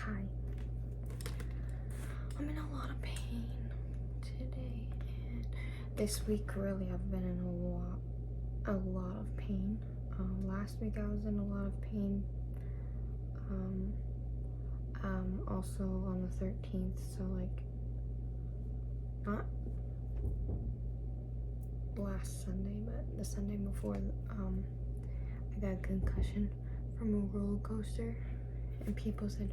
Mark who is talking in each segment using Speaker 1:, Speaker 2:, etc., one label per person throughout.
Speaker 1: Hi. I'm in a lot of pain today, and this week really I've been in a lot of pain. Last week I was in a lot of pain. Also on the 13th, so like not last Sunday, but the Sunday before, I got a concussion from a roller coaster, and people said,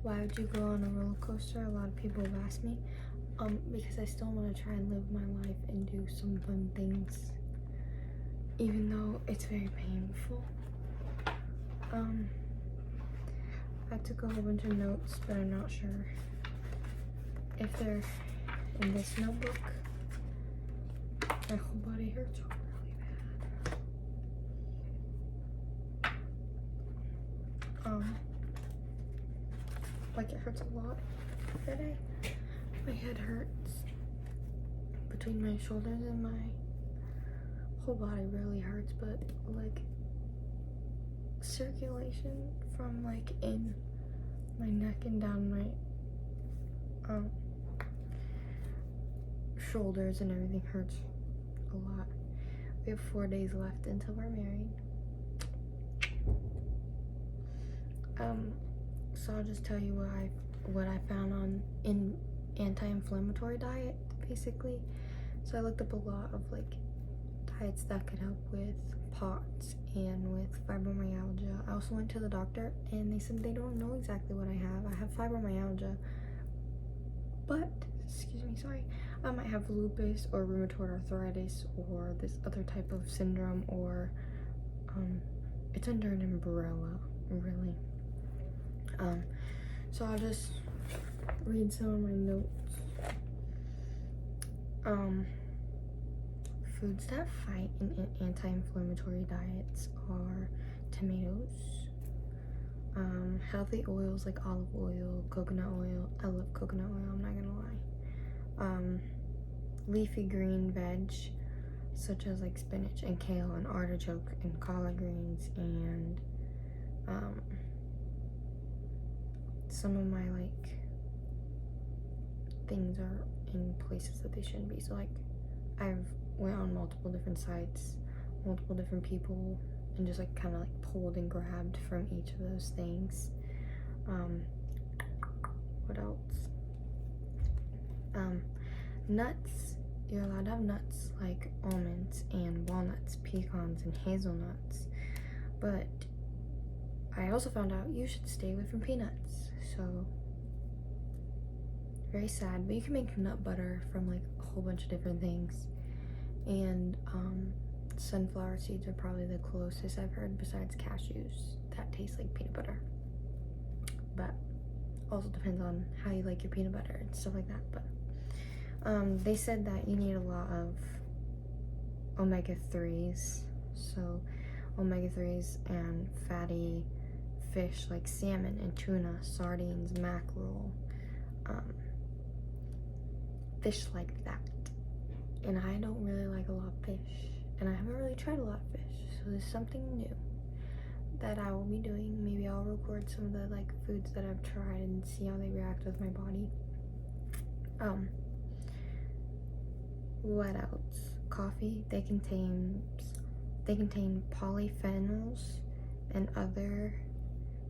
Speaker 1: why would you go on a roller coaster? A lot of people have asked me, because I still want to try and live my life and do some fun things, even though it's very painful. I took a whole bunch of notes, but I'm not sure if they're in this notebook. My whole body hurts really bad. Like it hurts a lot today. My head hurts between my shoulders, and my whole body really hurts, but like circulation from like in my neck and down my shoulders and everything hurts a lot. We have 4 days left until we're married. So I'll just tell you what I found in anti-inflammatory diet, basically. So I looked up a lot of like diets that could help with POTS and with fibromyalgia. I also went to the doctor, and they said they don't know exactly what I have. I have fibromyalgia, but I might have lupus or rheumatoid arthritis or this other type of syndrome, or it's under an umbrella, really. So I'll just read some of my notes. Foods that fight in anti-inflammatory diets are tomatoes, healthy oils like olive oil, coconut oil. I love coconut oil, I'm not gonna lie. Leafy green veg, such as like spinach and kale and artichoke and collard greens, and some of my like things are in places that they shouldn't be. So like I've went on multiple different sites, multiple different people, and just like kind of like pulled and grabbed from each of those things. What else? Nuts. You're allowed to have nuts like almonds and walnuts, pecans and hazelnuts, but I also found out you should stay away from peanuts. So very sad, but you can make nut butter from like a whole bunch of different things. And sunflower seeds are probably the closest I've heard, besides cashews, that taste like peanut butter. But also depends on how you like your peanut butter and stuff like that. But they said that you need a lot of omega-3s, so omega-3s and fatty fish like salmon and tuna, sardines, mackerel, fish like that. And I don't really like a lot of fish, and I haven't really tried a lot of fish, so there's something new that I will be doing. Maybe I'll record some of the like foods that I've tried and see how they react with my body. What else? Coffee. They contain polyphenols and other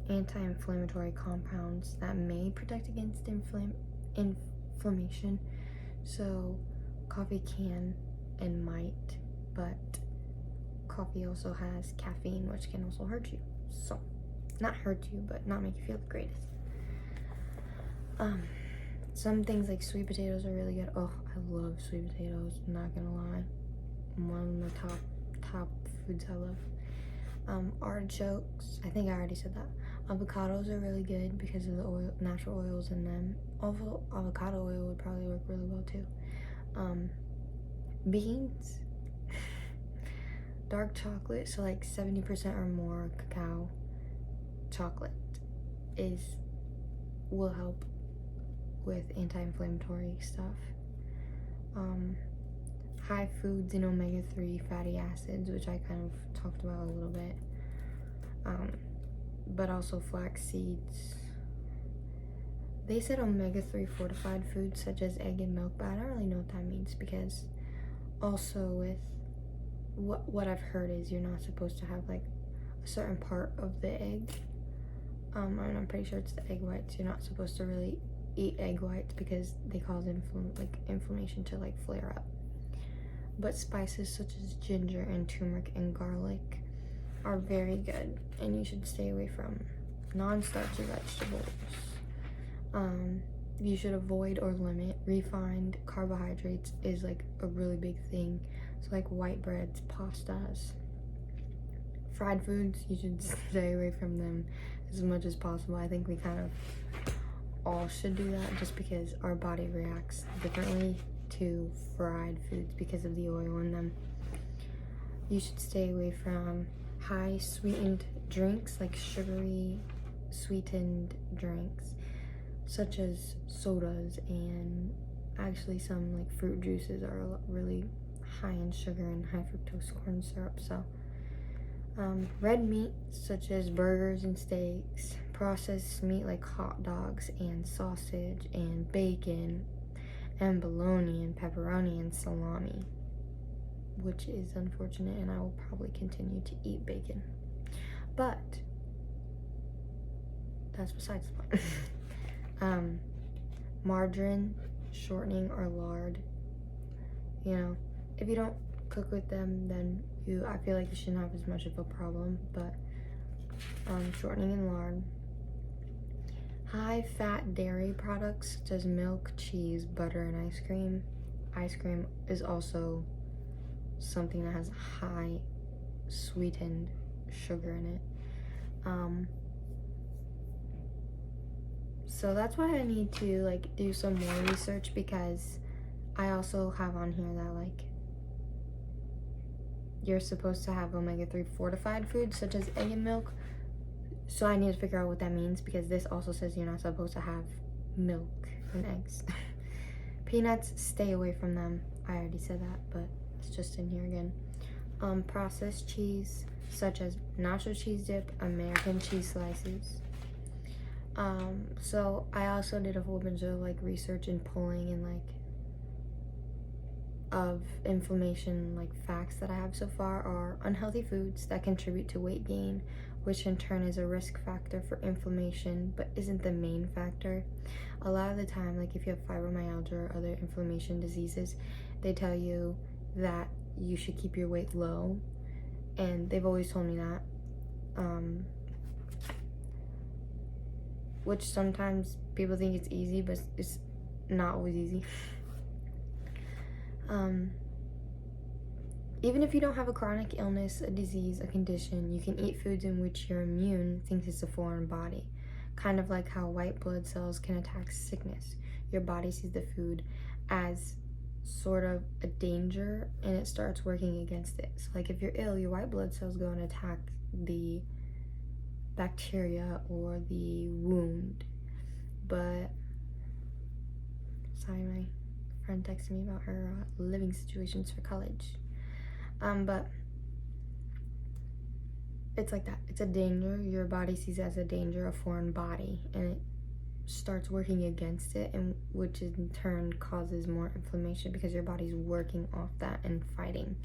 Speaker 1: anti-inflammatory compounds that may protect against inflammation. So coffee can and might, but coffee also has caffeine, which can also hurt you. So not hurt you, but not make you feel the greatest. Some things like sweet potatoes are really good. Oh, I love sweet potatoes, I'm not gonna lie. One of the top foods I love. Artichokes, I think I already said that. Avocados are really good because of the natural oils in them. Also, avocado oil would probably work really well too. Beans, dark chocolate, so like 70% or more cacao chocolate will help with anti-inflammatory stuff. High foods in omega-3 fatty acids, which I kind of talked about a little bit, but also flax seeds, they said omega-3 fortified foods such as egg and milk, but I don't really know what that means, because also with what I've heard is you're not supposed to have like a certain part of the egg. I'm pretty sure it's the egg whites. You're not supposed to really eat egg whites because they cause inflammation to like flare up. But spices such as ginger and turmeric and garlic are very good, and you should stay away from non-starchy vegetables. You should avoid or limit refined carbohydrates is like a really big thing. So like white breads, pastas, fried foods, you should stay away from them as much as possible. I think we kind of all should do that, just because our body reacts differently to fried foods because of the oil in them. You should stay away from high sweetened drinks, like sugary sweetened drinks such as sodas, and actually some like fruit juices are really high in sugar and high fructose corn syrup. So red meat such as burgers and steaks, processed meat like hot dogs and sausage and bacon and bologna and pepperoni and salami, which is unfortunate, and I will probably continue to eat bacon, but that's besides the point. Margarine, shortening, or lard, you know, if you don't cook with them, then I feel like you shouldn't have as much of a problem. But shortening and lard, high fat dairy products such as milk, cheese, butter, and ice cream. Ice cream is also something that has high sweetened sugar in it. So that's why I need to like do some more research, because I also have on here that like you're supposed to have omega-3 fortified foods such as egg and milk. So I need to figure out what that means, because this also says you're not supposed to have milk and eggs. Peanuts, stay away from them. I already said that, but it's just in here again. Processed cheese such as nacho cheese dip, American cheese slices. So I also did a whole bunch of like research and polling and like of inflammation, like facts that I have so far are unhealthy foods that contribute to weight gain, which in turn is a risk factor for inflammation but isn't the main factor. A lot of the time, like if you have fibromyalgia or other inflammation diseases, they tell you that you should keep your weight low, and they've always told me that, which sometimes people think it's easy, but it's not always easy. Even if you don't have a chronic illness, a disease, a condition, you can eat foods in which your immune thinks it's a foreign body. Kind of like how white blood cells can attack sickness. Your body sees the food as sort of a danger, and it starts working against it. So like if you're ill, your white blood cells go and attack the bacteria or the wound. But sorry, my friend texted me about her living situations for college. But it's like that. It's a danger. Your body sees it as a danger, a foreign body, and it starts working against it, and which in turn causes more inflammation because your body's working off that and fighting.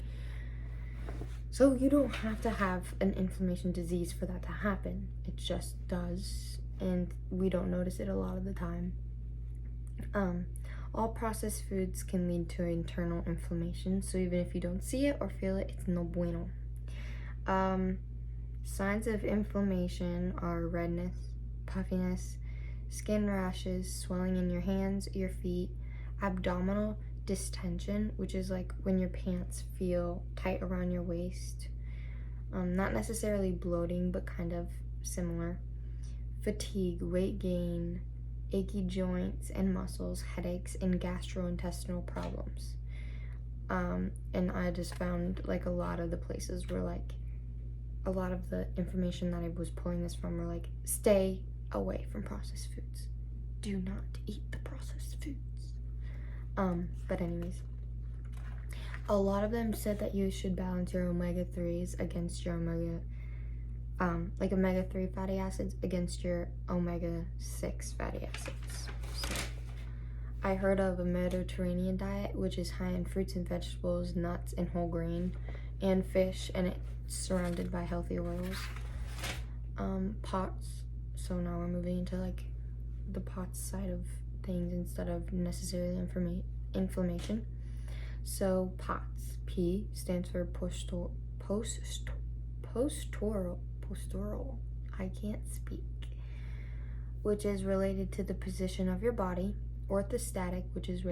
Speaker 1: So you don't have to have an inflammation disease for that to happen. It just does, and we don't notice it a lot of the time. All processed foods can lead to internal inflammation, so even if you don't see it or feel it, it's no bueno. Signs of inflammation are redness, puffiness, skin rashes, swelling in your hands, your feet, abdominal distension, which is like when your pants feel tight around your waist. Not necessarily bloating, but kind of similar. Fatigue, weight gain, achy joints and muscles, headaches, and gastrointestinal problems. And I just found like a lot of the places where like a lot of the information that I was pulling this from were like, stay away from processed foods. Do not eat the processed foods. But anyways, a lot of them said that you should balance your omega-3s against your like omega-3 fatty acids against your omega-6 fatty acids. So I heard of a Mediterranean diet, which is high in fruits and vegetables, nuts and whole grain, and fish, and it's surrounded by healthy oils. POTS. So now we're moving into like the POTS side of things instead of necessarily inflammation. So POTS. P stands for postural. I can't speak. Which is related to the position of your body. Orthostatic, which is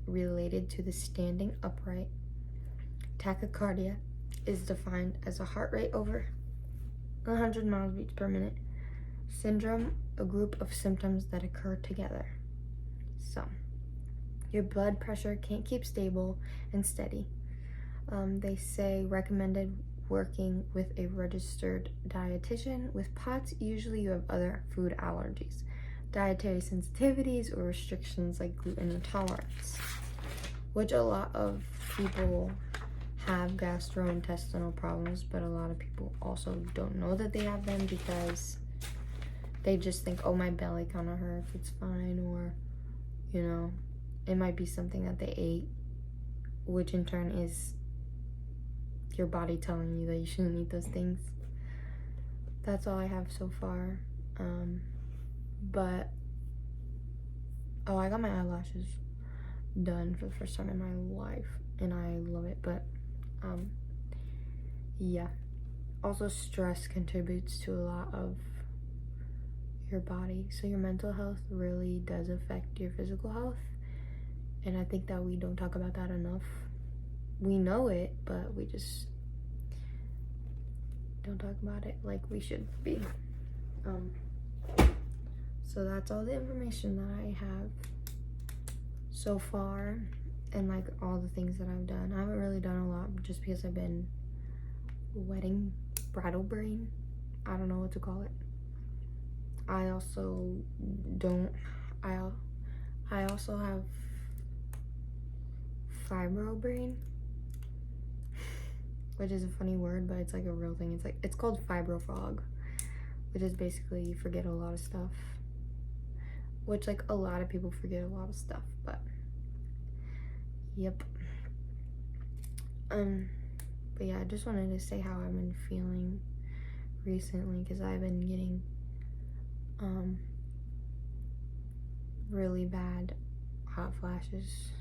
Speaker 1: related to the standing upright. Tachycardia is defined as a heart rate over 100 miles beats per minute. Syndrome, a group of symptoms that occur together. So, your blood pressure can't keep stable and steady. They say recommended working with a registered dietitian. With POTS, usually you have other food allergies, dietary sensitivities, or restrictions like gluten intolerance, which a lot of people have gastrointestinal problems, but a lot of people also don't know that they have them because they just think, oh, my belly kind of hurts, it's fine, or, you know, it might be something that they ate, which in turn is your body telling you that you shouldn't eat those things. That's all I have so far. But I got my eyelashes done for the first time in my life, and I love it. But yeah, also stress contributes to a lot of your body, so your mental health really does affect your physical health, and I think that we don't talk about that enough. We know it, but we just don't talk about it like we should be. So that's all the information that I have so far, and like all the things that I've done. I haven't really done a lot just because I've been wedding bridal brain. I don't know what to call it. I also have fibro brain, which is a funny word, but it's like a real thing. It's called fibro fog, which is basically you forget a lot of stuff, which like a lot of people forget a lot of stuff, but yep. But yeah, I just wanted to say how I've been feeling recently, because I've been getting really bad hot flashes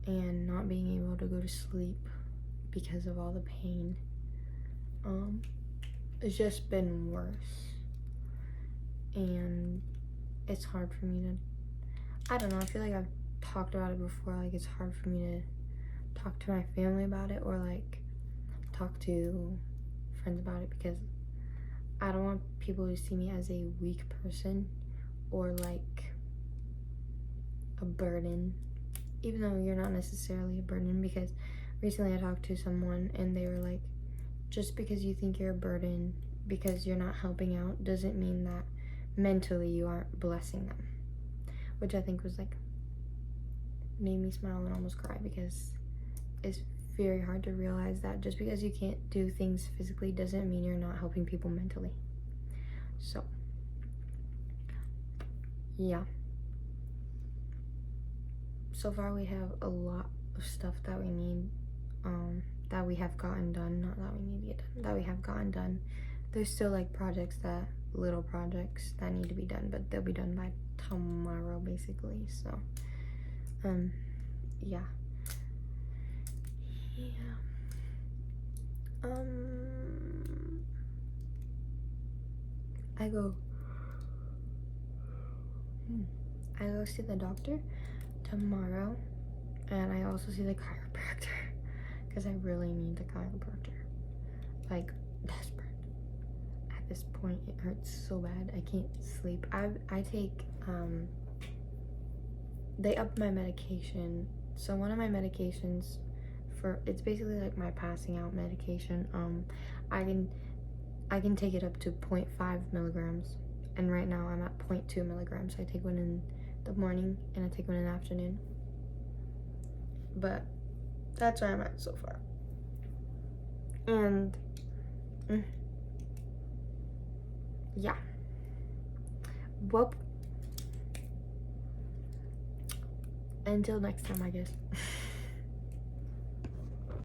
Speaker 1: and not being able to go to sleep because of all the pain. It's just been worse, and it's hard for me to, I don't know, I feel like I've talked about it before, like it's hard for me to talk to my family about it, or like talk to friends about it, because I don't want people to see me as a weak person or like a burden, even though you're not necessarily a burden. Because recently I talked to someone and they were like, just because you think you're a burden because you're not helping out doesn't mean that mentally you aren't blessing them, which I think was like, made me smile and almost cry, because it's very hard to realize that just because you can't do things physically doesn't mean you're not helping people mentally. So yeah, so far we have a lot of stuff that we need, that we have gotten done, not that we need to get done, that we have gotten done. There's still like little projects that need to be done, but they'll be done by tomorrow basically. So yeah. I go see the doctor tomorrow, and I also see the chiropractor, because I really need the chiropractor, like desperate. At this point it hurts so bad, I can't sleep. I take they upped my medication. So one of my medications, it's basically like my passing out medication, I can take it up to 0.5 milligrams, and right now I'm at 0.2 milligrams. I take one in the morning and I take one in the afternoon, but that's where I'm at so far. And Yeah. Well, until next time, I guess.